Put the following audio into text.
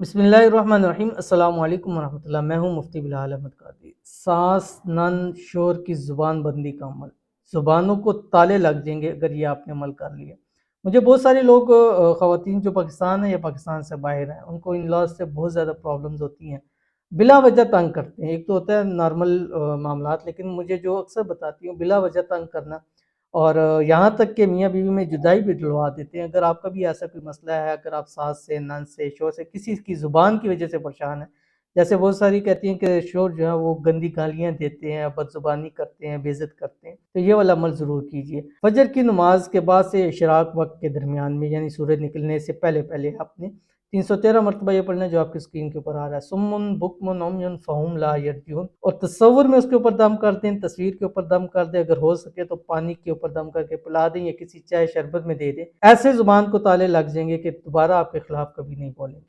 बिस्मिल्लाहिर्रहमानिर्रहीम अस्सलाम वालेकुम वरहमतुल्लाह। मैं हूँ मुफ्ती बिलाल अहमद कादरी। सास नन शोर की ज़ुबान बंदी का अमल, ज़ुबानों को ताले लग जाएंगे अगर ये आपने अमल कर लिया। मुझे बहुत सारे लोग ख़वातीन जो पाकिस्तान है या पाकिस्तान से बाहर हैं, उनको इन लॉज से बहुत ज़्यादा प्रॉब्लम्स होती हैं, बिला वजह तंग करते हैं। एक तो होता है नॉर्मल मामलात, लेकिन मुझे जो अक्सर बताती हूँ बिला वजह तंग करना, और यहाँ तक कि मियाँ बीवी में जुदाई भी दिलवा देते हैं। अगर आपका भी ऐसा कोई मसला है, अगर आप सास से, नंद से, शोहर से, किसी की ज़ुबान की वजह से परेशान हैं, जैसे बहुत सारी कहती हैं कि शोहर जो है वो गंदी गालियाँ देते हैं, बदज़ुबानी करते हैं, बेइज़्ज़त करते हैं, तो ये वाला अमल ज़रूर कीजिए। फजर की नमाज के बाद से इशराक वक्त के दरमियान में, यानी सूरज निकलने से पहले पहले आपने 313 मरतबा ये पढ़ना है जो आपकी स्क्रीन के ऊपर आ रहा है, सुम्मुन बुकमुन उम्युन फ़हुम ला यरजिऊन। और तसव्वुर में उसके ऊपर दम कर दें, तस्वीर के ऊपर दम कर दें, अगर हो सके तो पानी के ऊपर दम करके पिला दें या किसी चाय शरबत में दे दें। ऐसे ज़ुबान को ताले लग जाएंगे कि दोबारा आपके खिलाफ कभी नहीं बोलेंगे।